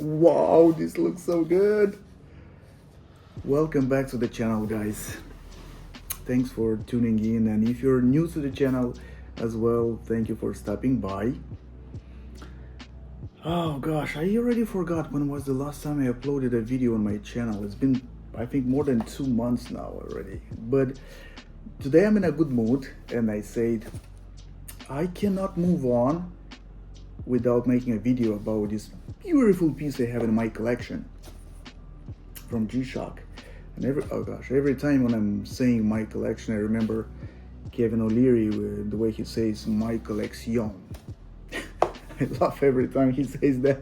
Wow, this looks so good. Welcome back to the channel, guys. Thanks for tuning in, and if you're new to the channel as well, thank you for stopping by. Oh gosh, I already forgot when was the last time I uploaded a video on my channel. It's been, I think, more than 2 months now already. But today I'm in a good mood, and I said I cannot move on without making a video about this beautiful piece I have in my collection from G-Shock. And every time when I'm saying my collection, I remember Kevin O'Leary, the way he says my collection. I laugh every time he says that.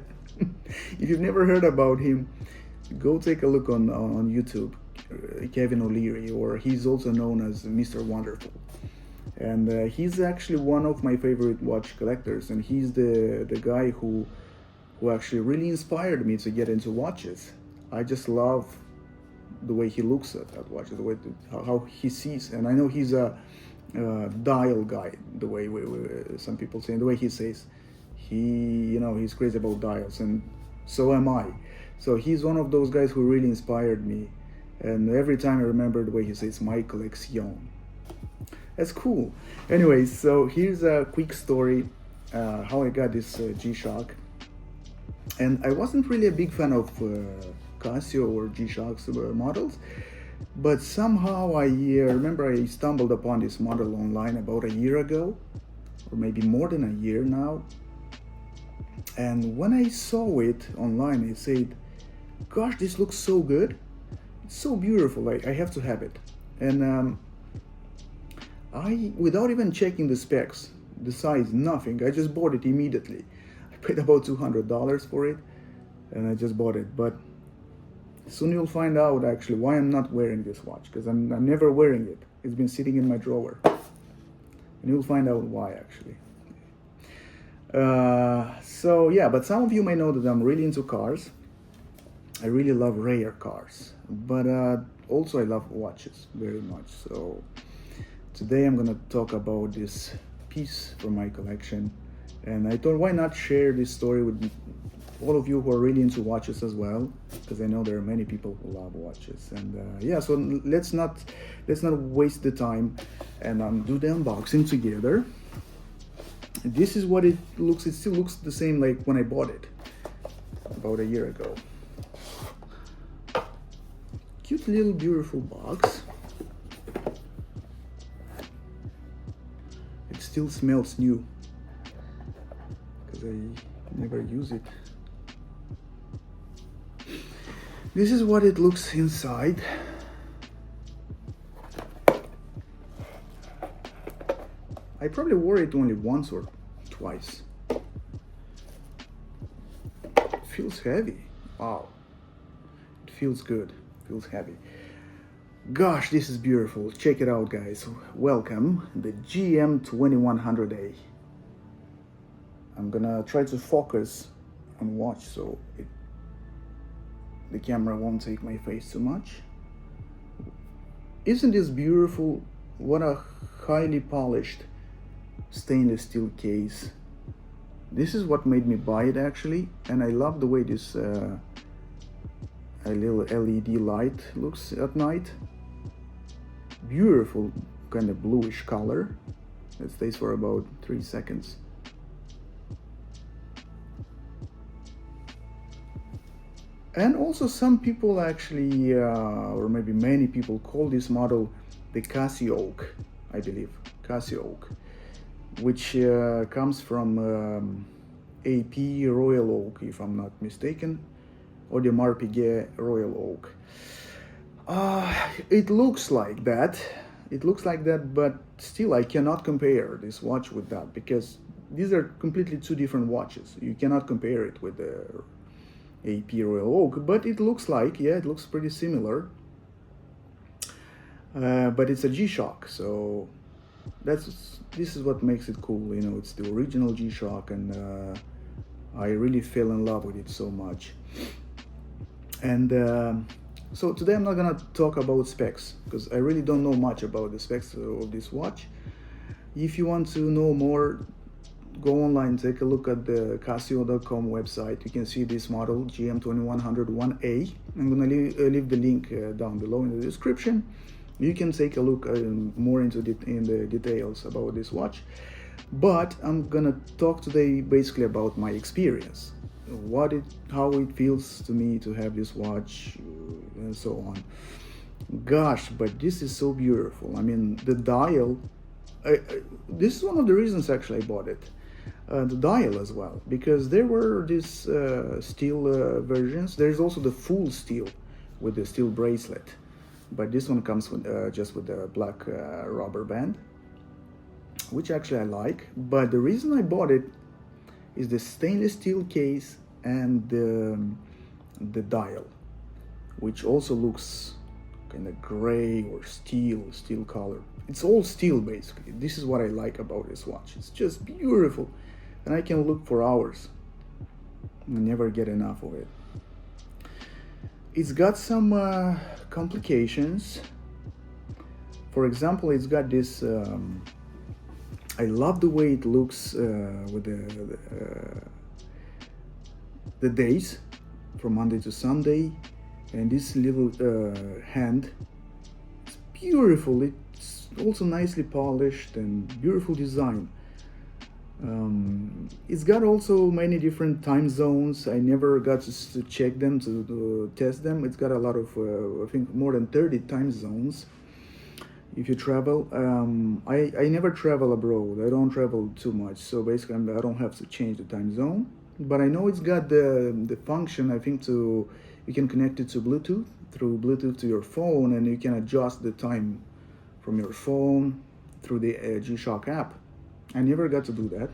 If you've never heard about him, go take a look on YouTube, Kevin O'Leary, or he's also known as Mr. Wonderful. And he's actually one of my favorite watch collectors, and he's the guy who actually really inspired me to get into watches. I just love the way he looks at watches, the way how he sees, and I know he's a dial guy, the way some people say, and the way he says he's crazy about dials, and so am I. So he's one of those guys who really inspired me, and every time I remember the way he says my collection. That's cool. Anyways, so here's a quick story how I got this G-Shock. And I wasn't really a big fan of Casio or G-Shock's models, but somehow I remember I stumbled upon this model online about a year ago, or maybe more than a year now. And when I saw it online, I said, gosh, this looks so good. It's so beautiful. I have to have it. And without even checking the specs, the size, nothing, I just bought it immediately. I paid about $200 for it, and I just bought it. But soon you'll find out actually why I'm not wearing this watch, because I'm never wearing it. It's been sitting in my drawer, and you'll find out why actually. So yeah, but some of you may know that I'm really into cars. I really love rare cars, but also I love watches very much. So today I'm gonna talk about this piece from my collection, and I thought, why not share this story with all of you who are really into watches as well, because I know there are many people who love watches. And yeah, so let's not waste the time and do the unboxing together. This is what it looks. It still looks the same like when I bought it about a year ago. Cute little beautiful box. It still smells new because I never use it. This is what it looks inside. I probably wore it only once or twice. It feels heavy. Wow. It feels good. Feels heavy. Gosh, this is beautiful. Check it out, guys. Welcome, the GM2100A. I'm gonna try to focus on watch so the camera won't take my face too much. Isn't this beautiful? What a highly polished stainless steel case. This is what made me buy it actually, and I love the way this a little LED light looks at night. Beautiful kind of bluish color that stays for about 3 seconds. And also some people actually, or maybe many people, call this model the Casio Oak, I believe, Casio Oak, which comes from AP Royal Oak, if I'm not mistaken, or the Marpiguet Royal Oak. It looks like that. It looks like that, but still I cannot compare this watch with that, because these are completely two different watches. You cannot compare it with the AP Royal Oak, but it looks like, yeah, it looks pretty similar. But it's a G-Shock, so this is what makes it cool. You know, it's the original G-Shock, and I really fell in love with it so much. And so today I'm not gonna talk about specs, because I really don't know much about the specs of this watch. If you want to know more, go online, take a look at the Casio.com website. You can see this model, GM2100-1A. I'm gonna leave the link down below in the description. You can take a look more into in the details about this watch. But I'm gonna talk today basically about my experience, how it feels to me to have this watch, and so on. Gosh, but this is so beautiful. I mean, the dial. This is one of the reasons actually I bought it. The dial as well, because there were these steel versions. There's also the full steel with the steel bracelet, but this one comes with just with the black rubber band, which actually I like. But the reason I bought it is the stainless steel case and the dial, which also looks kind of gray or steel color. It's all steel basically. This is what I like about this watch. It's just beautiful, and I can look for hours. I never get enough of it. It's got some complications. For example, it's got this. I love the way it looks with the days from Monday to Sunday, and this little hand. It's beautiful. It's also nicely polished and beautiful design. It's got also many different time zones. I never got to check them, to test them. It's got a lot of, I think, more than 30 time zones. If you travel, I never travel abroad. I don't travel too much, so basically I don't have to change the time zone. But I know it's got the function, I think, you can connect it to Bluetooth, through Bluetooth to your phone, and you can adjust the time from your phone through the G-Shock app. I never got to do that,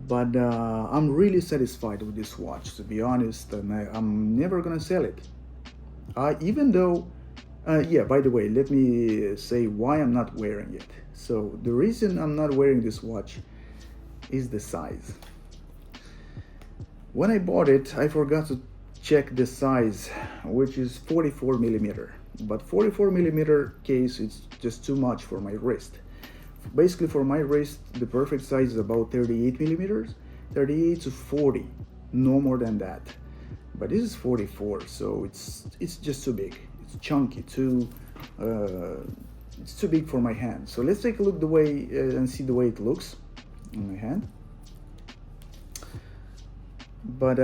but I'm really satisfied with this watch, to be honest, and I'm never gonna sell it. Even though, yeah, by the way, let me say why I'm not wearing it. So the reason I'm not wearing this watch is the size. When I bought it, I forgot to check the size, which is 44 millimeter. But 44 millimeter case, it's just too much for my wrist. Basically, for my wrist, the perfect size is about 38 millimeters, 38 to 40, no more than that. But this is 44, so it's just too big. It's chunky, it's too big for my hand. So let's take a look and see the way it looks on my hand. But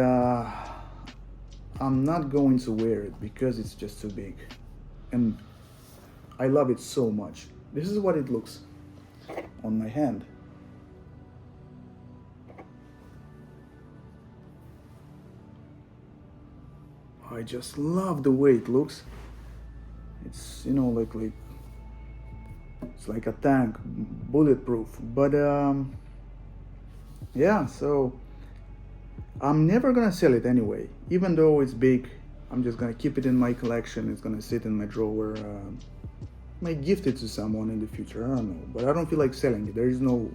I'm not going to wear it because it's just too big, and I love it so much. This is what it looks on my hand. I just love the way it looks. It's, you know, like it's like a tank, bulletproof. But yeah, so I'm never gonna sell it anyway. Even though it's big, I'm just gonna keep it in my collection. It's gonna sit in my drawer. Might gift it to someone in the future, I don't know, but I don't feel like selling it. There is no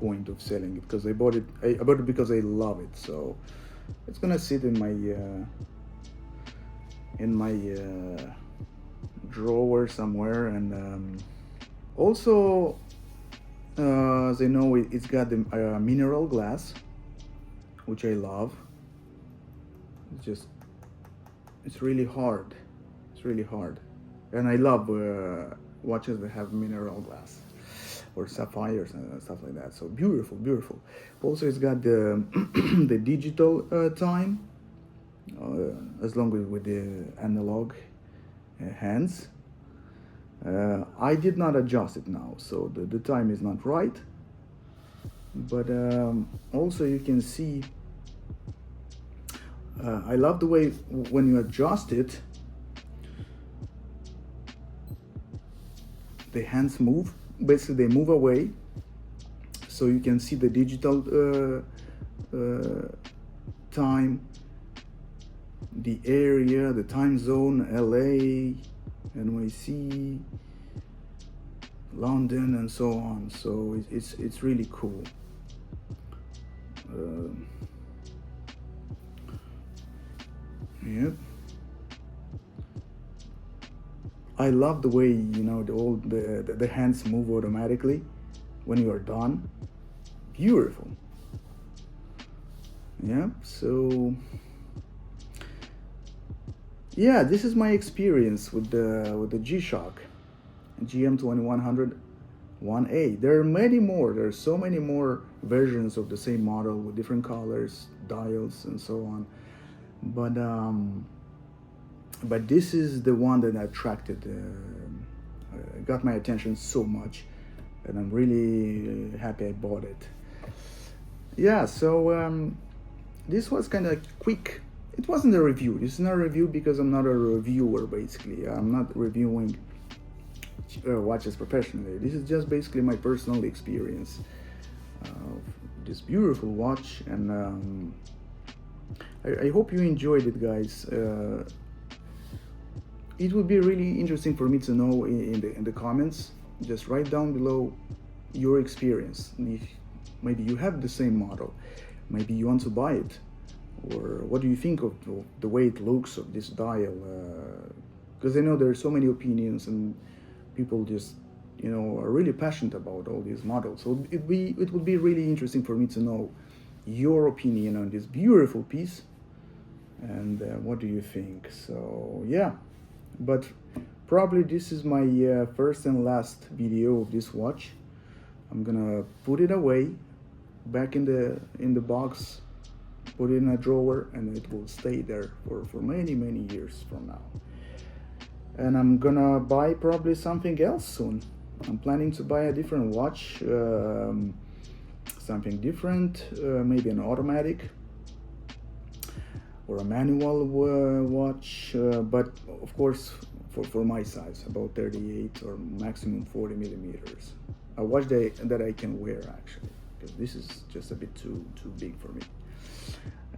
point of selling it, because I bought it because I love it. So it's gonna sit in my drawer somewhere. And also, as I know, it's got the mineral glass, which I love. It's really hard. It's really hard. And I love watches that have mineral glass or sapphires and stuff like that. So beautiful, beautiful. Also, it's got the the digital time, as long as with the analog hands. I did not adjust it now, so the time is not right. But also you can see, I love the way when you adjust it, the hands move. Basically, they move away, so you can see the digital time, the area, the time zone, LA, NYC, London, and so on. So it's really cool. Yep. I love the way, you know, the hands move automatically. when you are done, beautiful. Yeah, so yeah, this is my experience with the G-Shock GM2100 1A. There are many more. There are so many more versions of the same model with different colors, dials, and so on. But this is the one that attracted, got my attention so much, and I'm really happy I bought it. Yeah, so this was kind of quick. It wasn't a review. This is not a review because I'm not a reviewer, basically. I'm not reviewing watches professionally. This is just basically my personal experience of this beautiful watch, and I hope you enjoyed it, guys. It would be really interesting for me to know in the comments. Just write down below your experience. If maybe you have the same model, maybe you want to buy it, or what do you think of the way it looks of this dial? Because I know there are so many opinions, and people just, you know, are really passionate about all these models. So it would be really interesting for me to know your opinion on this beautiful piece, and what do you think? So yeah, but probably this is my first and last video of this watch. I'm gonna put it away back in the box, put it in a drawer, and it will stay there for many years from now. And I'm gonna buy probably something else soon. I'm planning to buy a different watch, something different, maybe an automatic or a manual watch, but of course for my size, about 38 or maximum 40 millimeters. A watch that I can wear, actually, because this is just a bit too big for me.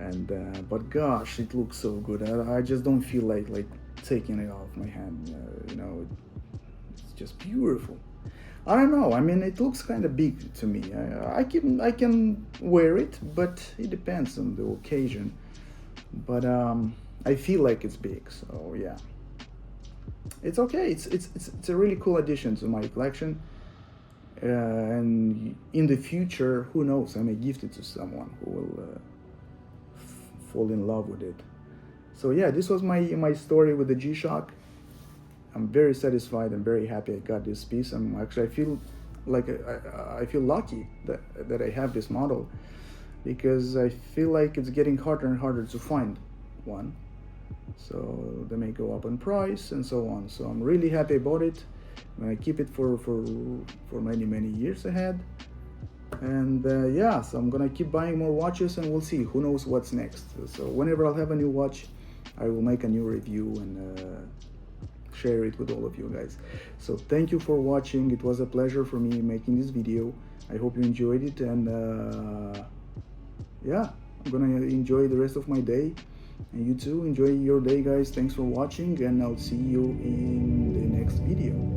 And but gosh, it looks so good. I just don't feel like taking it off my hand. You know, it's just beautiful. I don't know. I mean, it looks kind of big to me. I can wear it, but it depends on the occasion. But I feel like it's big. So yeah, it's okay. It's a really cool addition to my collection. And in the future, who knows? I may gift it to someone who will fall in love with it. So yeah, this was my story with the G-Shock. I'm very satisfied and very happy I got this piece. I feel like I feel lucky that I have this model, because I feel like it's getting harder and harder to find one. So they may go up in price and so on. So I'm really happy I bought it. I'm gonna keep it for many years ahead. And yeah, so I'm gonna keep buying more watches, and we'll see. Who knows what's next? So whenever I'll have a new watch, I will make a new review and share it with all of you guys. So thank you for watching. It was a pleasure for me making this video. I hope you enjoyed it, and yeah, I'm gonna enjoy the rest of my day, and you too enjoy your day, guys. Thanks for watching, and I'll see you in the next video.